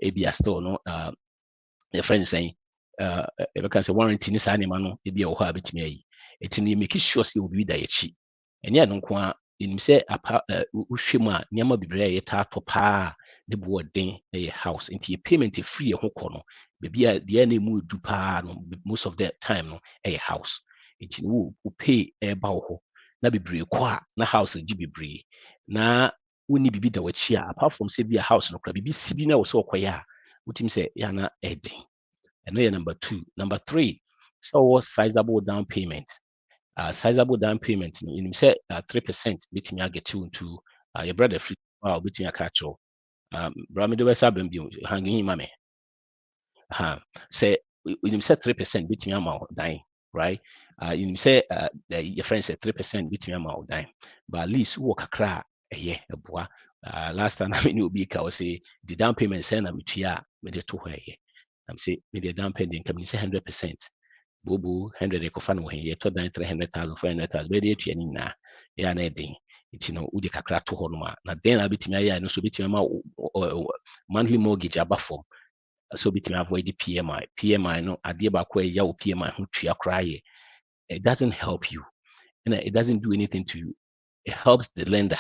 ebi still no your friend saying if can say warranty ni saa nneɛma no ebi wɔ hɔ a betumi ayi eti no make sure say obi da yɛkyi ɛnyɛ no nko a enim sɛ apa wohwɛ mu a nneɛma bebree a yɛtaa tɔ paa ne bo ɔden ɛyɛ house nti yɛ payment free ɛho kɔ no baabi a deɛ na emu edu paa no most of the time no ɛyɛ house nti no wo pay ɛba wɔ hɔ na bebree kɔ a na house gye bebree na woni bibi da wɔkyi a apart from say bi a house no kora bibi si bi na wɔ sɛ ɔkɔyɛ a wotimi sɛ yɛ na ɛden ɛno yɛ number 2. Number 3 so what sizable down payment sizable down payment no you say 3% betimi aget you into your brother free betimi akatch bra me do wesa bam bi hanging ma me say you say 3% betimi ama dan right you say your friend say 3% betimi ama dan but at least wo kakra ɛyɛ ɛboa last time I mean obi ka wo say the down payment say na metua me de to hɔ ɛyɛ I'm say me the down payment come say 100%. Bobo 100 ekofa no he to dan 300,000 400,000 be dey tua ni na ya na edin iti no udi kakra to ho no ma na den na betimi aya no so betimi ma monthly mortgage aba form so betimi avoid the PMI no ade ba ko ya wo PMI ho tua kra ye it doesn't help you and it doesn't do anything to you. It helps the lender.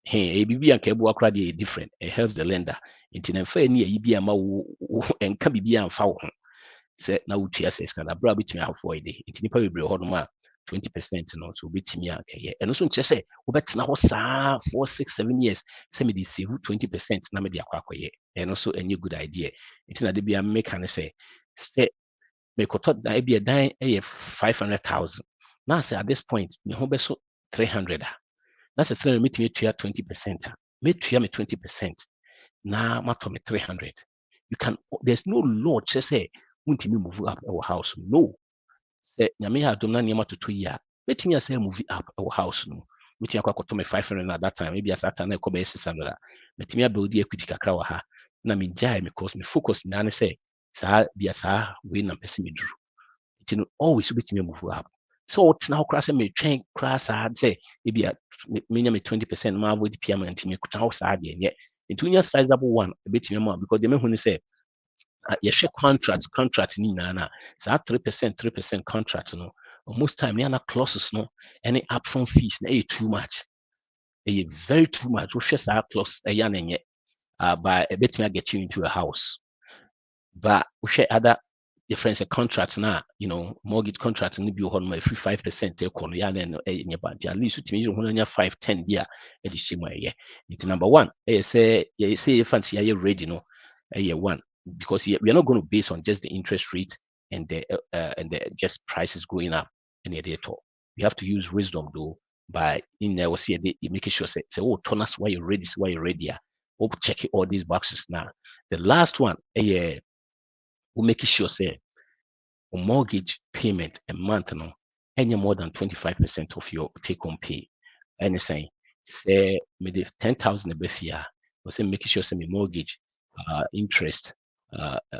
Hey, ABB and Kebu Akradi is different. It helps the lender. Inti fair near EB and can be and foul. Say now TSS can a bra between half for a day. It's nipa be hold 20% no so betimi akeye. And also just say obet na ho saa 4, 6, 7 years. Say me dey save 20% na me dey akwakoye. And also a new good idea. It's na dey be a make and say me ko tot na be a dan 500,000. Now say at this point me ho be so 300. That's a 300 me to 20%. Me to me 20%. Now matter me 300. You can there's no law just say won't me move up our house. No. Say nyame ha dom na niam to 2 year. Let me say move up our house no. Me tia kwa to me 500 at that time. Maybe as that time I ko be 600. Let me build equity kakra wa ha. Na me jai because me focus na say sa bia sa we na pese me dru. It no always be me move up. So it's now class me train class I had say maybe me 20% ma avoid PM and me kuta house ad ye. Into your sizable one a bit more because the men say you share contract ni na so 3% contract no most time na clauses no any upfront fees na too much very too much we share sa clause ya na nye by a bit me get you into a house but we share other difference contracts na mortgage contract ni bi ho no free 5% e kono ya na enye ba at least utimi you ho nya 5-10 bia e di shema ye it number 1 say fancy are ready no one because we are not going to base on just the interest rate and the just prices going up and the all. We have to use wisdom though by in there was making sure say oh turn us why you're ready oh check all these boxes now. The last one we'll make sure say a mortgage payment a month no any more than 25% of your take home pay. And say maybe 10,000 a bit here or say making sure say mortgage interest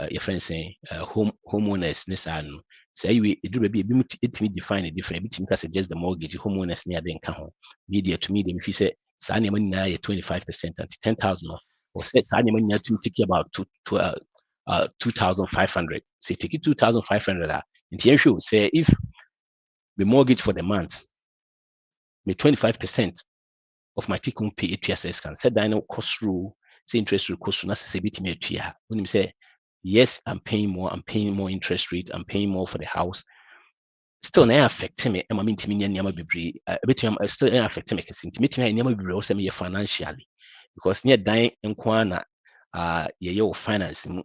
your friend saying homeowners necessarily say we do be it me define a different bit me suggest the mortgage homeowners near the account media to medium if you say sani money na 25% and 10,000 or say sani money to take about 2,500 say take it 2,500 and show say if the mortgage for the month me 25% of my take home pay APSS can say that no cost rule say interest rate cost na say bit me atua when you say yes I'm paying more interest rate, I'm paying more for the house, still na affect me am mean timi nyama bebre still na affect me kasi timi nyama bebre o say me financially because near dan nko na ye finance mu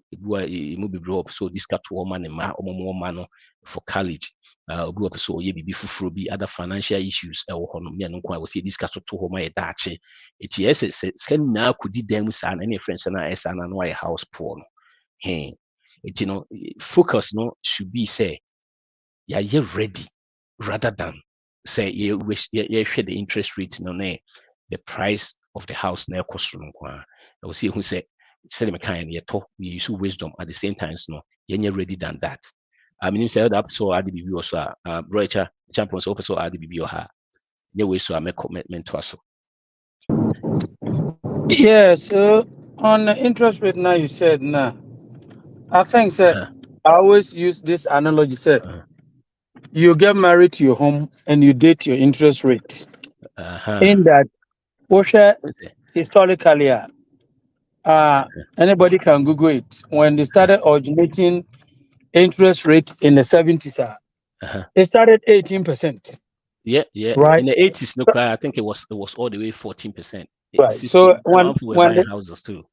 bebre up so this cat woman ma omo no for college obi up so ye bibi fufuro bi other financial issues e wo hono me nko I will say this cat to home e daache it yes scan na kudi dan mu sa na any friends na esa na no house poor no hey it focus no should be say you're ready rather than say you share the interest rate no the price of the house na cost no I will see who say me kind you talk we use wisdom at the same time no you're ready than that. I mean say that so RDBB also Roger champions also RDBB or her yeah we so make commitment to us. Yeah, so On the interest rate now, you said nah. I think said Uh-huh. I always use this analogy. Said Uh-huh. you get married to your home and you date your interest rate. Uh-huh. In that, Osha Okay. historically, anybody can Google it. When they started originating interest rate in the 70s, Uh-huh. it started 18%, Yeah, yeah. right? In the 80s, no cry, I think it was all the way 14%. Right. So 16. Some people were buying houses too.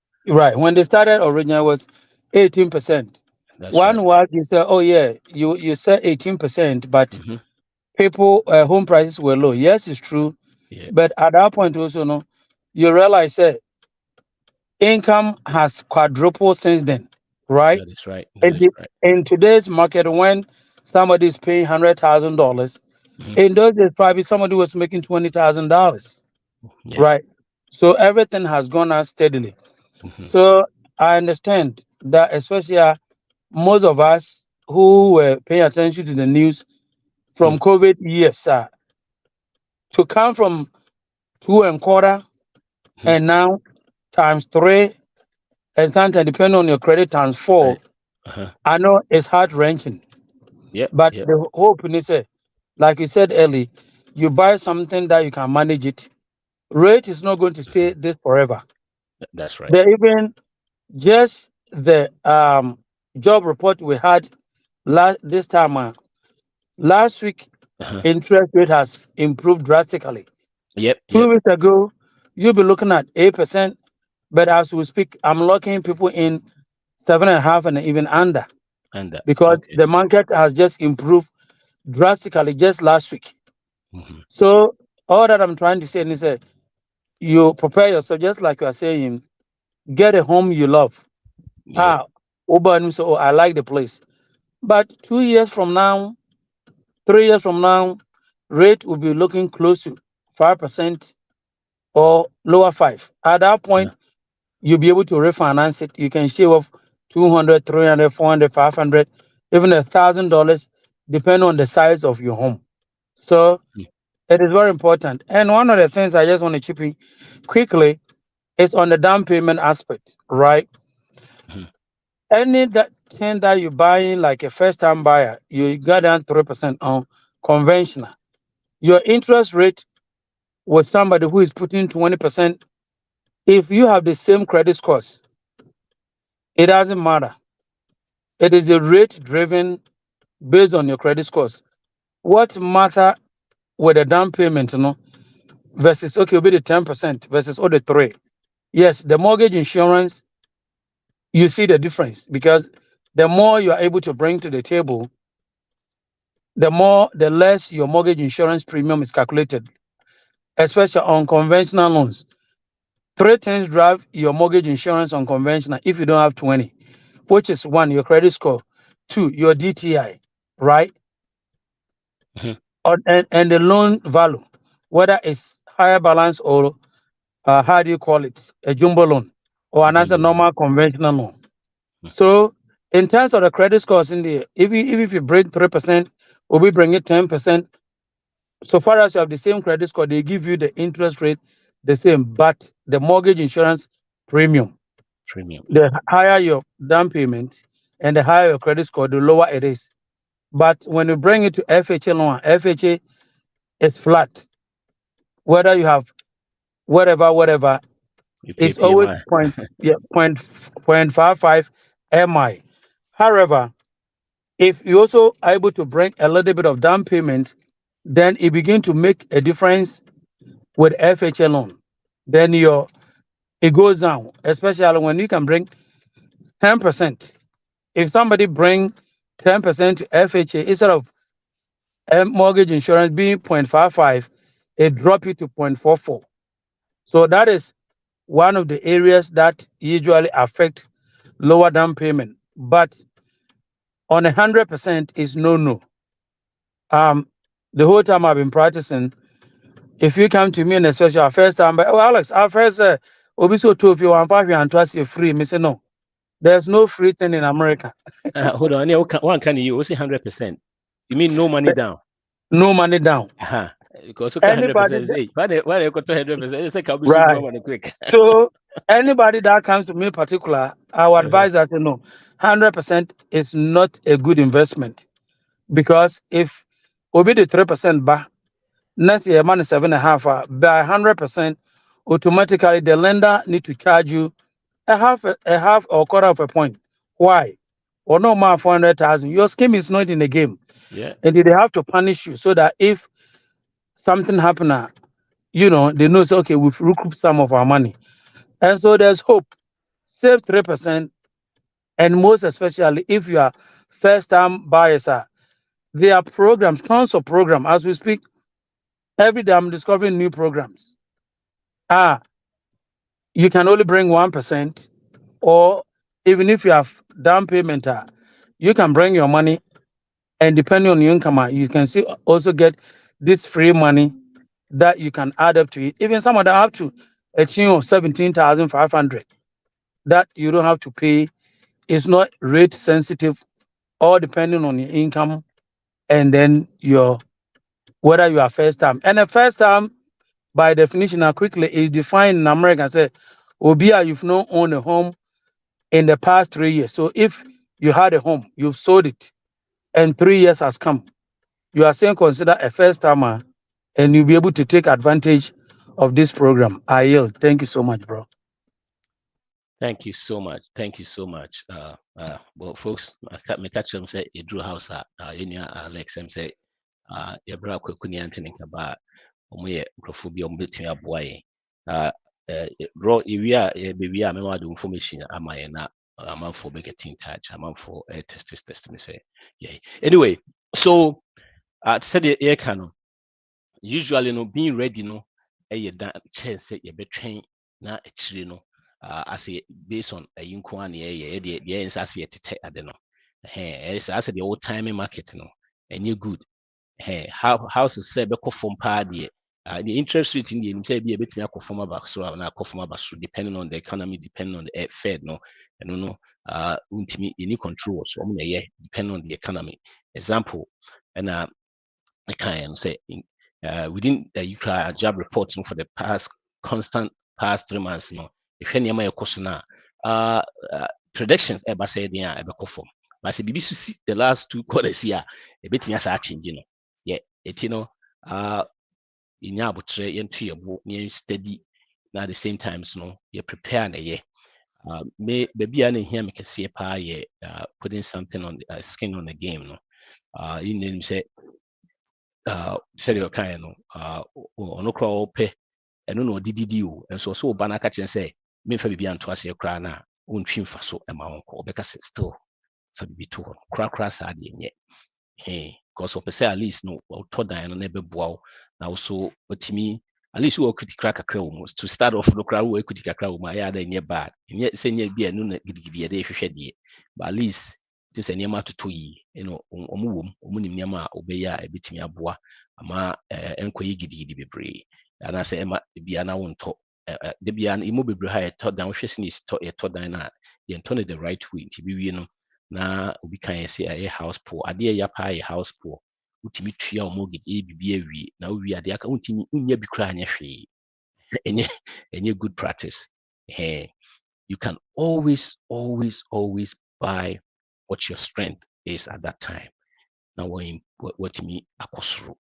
when they started originally was 18%. That's One right. was you said, oh yeah, you said 18%, but Mm-hmm. people home prices were low. Yes, it's true. Yeah, But at that point also no, you realize that income has quadrupled since then, right? that is right. That And is right. in today's market, when somebody is paying $100,000, Mm-hmm. in those days probably somebody was making $20,000, Yeah. right? So everything has gone up steadily. Mm-hmm. So I understand that, especially most of us who were paying attention to the news from COVID years, to come from two and quarter Mm-hmm. and now times three, and sometimes depending on your credit times four, Right. Uh-huh. I know it's heart wrenching. Yep. But Yep. the hope is, like you said early, you buy something that you can manage it. Rate is not going to stay Mm-hmm. this forever. That's right. There even just the job report we had this time last week, Uh-huh. interest rate has improved drastically. Yep. Two Yep. weeks ago, you'll be looking at 8%, but as we speak, I'm locking people in 7.5 and even under And that. because Okay. the market has just improved drastically just last week. Mm-hmm. So all that I'm trying to say is that you prepare yourself, just like you are saying, get a home you love. Yep. Ah, Uber, so I like the place. But 2 years from now, 3 years from now, rate will be looking close to 5% or lower five. At that Uh-huh. point, you'll be able to refinance it. You can shave off 200, 300, 400, 500, even $1,000, depending on the size of your home. So Mm-hmm. it is very important. And one of the things I just want to chip in quickly is on the down payment aspect, right? Any that thing that you buying like a first time buyer, you got down 3% on conventional. Your interest rate with somebody who is putting 20%, if you have the same credit scores, it doesn't matter. It is a rate driven based on your credit scores. What matter with the down payment, versus okay, will be the 10% versus all the three. Yes, the mortgage insurance, you see the difference because the more you are able to bring to the table, the less your mortgage insurance premium is calculated, especially on conventional loans. Three things drive your mortgage insurance on conventional if you don't have 20, which is one, your credit score, two, your DTI, right? Mm-hmm. And the loan value, whether it's higher balance or how do you call it, a jumbo loan or another Jumbo loan. normal conventional loan. So in terms of the credit scores in there, if you bring 3%, or we bring it 10%, so far as you have the same credit score, they give you the interest rate the same, but the mortgage insurance premium, Premium. the higher your down payment and the higher your credit score, the lower it is. But when you bring it to FHA loan, FHA is flat. Whether you have whatever, You pay it's always PMI. point 55 MI. However, if you also are able to bring a little bit of down payment, then it begin to make a difference with FHA loan. Then it goes down, especially when you can bring 10%. If somebody bring 10% to FHA instead of mortgage insurance being 0.55, it drop you to 0.44. So that is one of the areas that usually affect lower down payment. But on 100% is no. Um, the whole time I've been practicing, if you come to me and especially our first time, but oh Alex, our first obiso two if you want five and trust you free. Me say no. There's no free thing in America. Hold on. Yeah, one can you say 100%? You mean no money down? No money down. Uh-huh. Because okay, Anybody 100% is hey. Why they got to 100%? It's like I'll be so right. money quick. So Anybody that comes to me particular, our advisor say no, 100% is not a good investment because if we the 3% back next year money 7.5 by 100%, automatically the lender need to charge you a half or quarter of a point. Why? Or no more 400,000. Your scheme is not in the game, Yeah. and they have to punish you so that if something happen, they know say, okay, we've recouped some of our money, and so there's hope. Save 3%, and most especially if you are first-time buyers. There are programs, tons of programs as we speak. Every day I'm discovering new programs. You can only bring 1%, or even if you have down payment, you can bring your money, and depending on your income, you can see also get this free money that you can add up to it. Even some of them up to a tune of 17,500 that you don't have to pay. It's not rate sensitive, all depending on your income, and then your whether you are first time. And a first time, by definition, quickly is defined in America. Say, Obia, you've not owned a home in the past 3 years. So if you had a home, you've sold it, and 3 years has come, you are saying consider a first timer, and you'll be able to take advantage of this program. I yield. Thank you so much, bro. Thank you so much. Thank you so much. Well, folks, me catch them say you drew house at Alex and say your brother Kuni Anthony Kaba omo microphone bi omo betumi aboa yen. Bro, if we are baby I remember the information am I na amanfo be get in touch. Amanfo test me say. Yeah. Anyway, so said the can usually no being ready no da chance say you between na actually no ase based on a nko an the ends as yet ade no as the old time market no any good how to say be from pa the interest rate in the say be a bit me akofom about so na akofom about so depending on the economy, depending on the fed no and no untimi any control so depending on the economy. Example and I can say within the Ukraine job reporting for the past 3 months, if any of my question predictions ever say they are ever conform. But say BBC see the last 2 quarters here, a bit me changing. Yeah, in your butre into your book near steady. Now at the same time, you prepare and yeah. May maybe I hear me can see a pie putting something on the skin on the game. No, you name say sɛdeɛ ɔkaeɛ no ɔno koraa ɔpɛ ɛno na ɔdedidi o nso ɔsɛ ɔba no aka kyerɛ sɛ memfa biribi anto aseɛ koraa no a ɔntwi mfa so ma wo nkɔ ɔbɛka sɛ still fa biribi to hɔ no korakora saa deɛ nyɛ because ɔpɛ sɛ at least no ɔtɔ dan no na ɛbɛboa wo na wo so ɔtumi at least wɔ equity kra kakra wɔ mu to start off no koraa wɔ equity kakra wɔ mu a ɛyɛ ada nyɛ bad nyɛ sɛ nyɛ bi a ɛno na gidigidi yɛde hwehwɛ deɛ but at least te sɛ nneɛma atotɔ yi ɔmo wɔ mu ɔmo nim nneɛma a ɔbɛyɛ a ɛbɛtumi aboa ama ɛnkɔyɛ gidigidi bebree anaasɛ ɛma bia na wontɔ de bia emu bebree ha yɛtɔ dan wohwɛ sɛ ne yɛtɔ dan no a yɛntɔ no the right way nti biwie no na obi kan yɛ sɛ ɛyɛ house poor adeɛ yɛ paa yɛ house poor wotumi tua wo mortgage bibi awie na wowie adeɛ aka wontumi wonya bi koraa nyɛ hwee ɛnyɛ good practice you can always buy what your strength is at that time na wɔtumi akɔ soro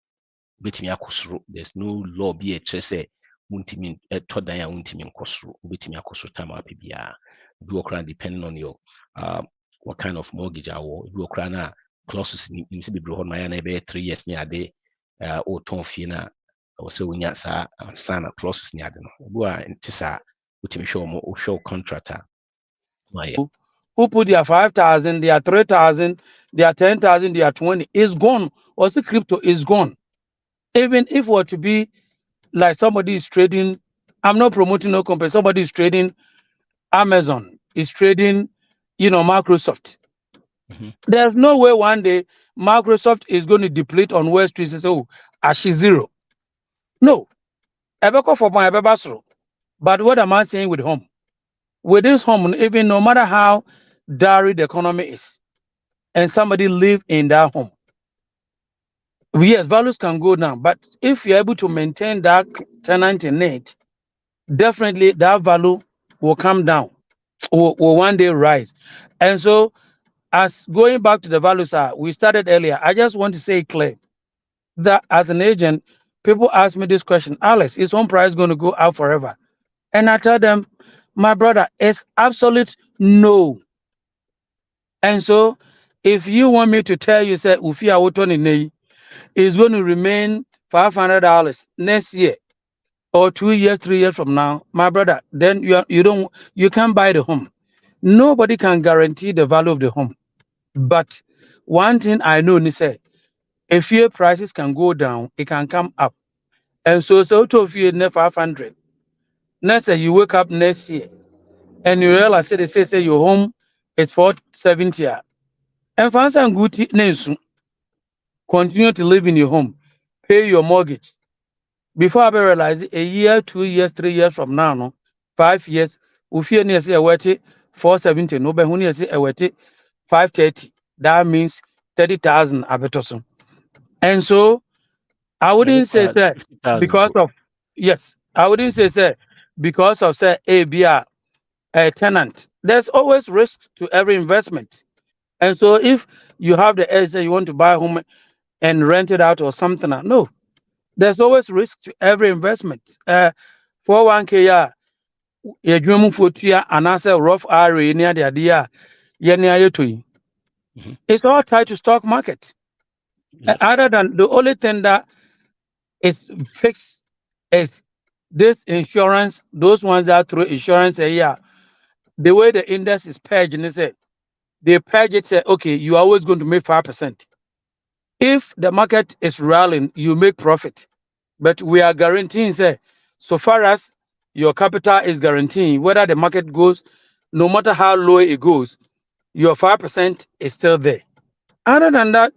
wobɛtumi akɔ soro there's no law bi a ɛkyerɛ sɛ wontumi ɛtɔ dan a wontumi nkɔ soro wobɛtumi akɔ soro time apɛ biara bi wɔ koraa depending on your what kind of mortgage awɔ bi wɔ koraa na clauses nim sɛ bebree hɔ no ayɛ na ɛbɛyɛ 3 years ne ade wotɔn fie no a ɛwɔ sɛ wonya saa ansa na clauses ne ade no obi a nte saa wotumi hwɛ wo contract a who put their 5,000, their 3,000, their 10,000, their 20 is gone. Or the crypto is gone. Even if it were to be like somebody is trading, I'm not promoting no company. Somebody is trading Amazon, is trading, Microsoft. There's no way one day Microsoft is going to deplete on Wall Street and say, oh, she zero. No. Ebeko for my ebebasro. But what am I saying with home? With this home, even no matter how dire the economy is, and somebody live in that home, yes, values can go down. But if you're able to maintain that tenant in it, definitely that value will come down, will one day rise. And so, as going back to the values we started earlier, I just want to say clear that as an agent, people ask me this question, Alex, is home price going to go up forever? And I tell them, my brother, it's absolute no. And so, if you want me to tell you, say, Ufia Wotoni is going to remain $500 next year or 2 years, 3 years from now, my brother, then you can't buy the home. Nobody can guarantee the value of the home. But one thing I know, ni say, if your prices can go down, it can come up. And so if you net 500, next year you wake up next year and you realize they say your home is 470. And fancy and good news, continue to live in your home, pay your mortgage. Before I realize a year, 2 years, 3 years from now, no, 5 years, if you near say a wetty 470, no, but when you say a wetty 530, that means 30,000 abetoso. And so I wouldn't say that because of yes, I wouldn't say because of say a tenant. There's always risk to every investment. And so if you have the say you want to buy a home and rent it out or something, no, there's always risk to every investment. 401k ya dwemu fotua anase rough area near the idea it's all tied to stock market. Yes. Other than the only thing that is fixed is this insurance, those ones that through insurance the way the index is pegged, they peg it, say, okay, you're always going to make 5%. If the market is rallying, you make profit. But we are guaranteeing, say, so far as your capital is guaranteeing, whether the market goes, no matter how low it goes, your 5% is still there. Other than that,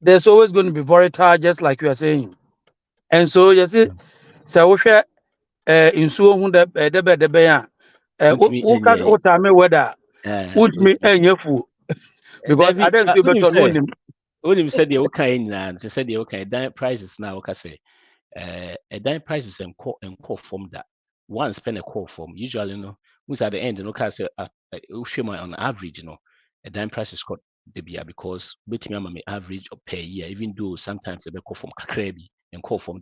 there's always going to be volatile, just like you are saying. And so, you see, so we share in so who what time weather would me and your food because I don't do better on him. When you said the okay and said the okay, dime prices now, okay, say, a dime prices and call form that one spend a call form. Usually, who's at the end, okay, say, on average, a dime price is called debia because betting me average or per year, even though sometimes they call from Kakrebi and call from that.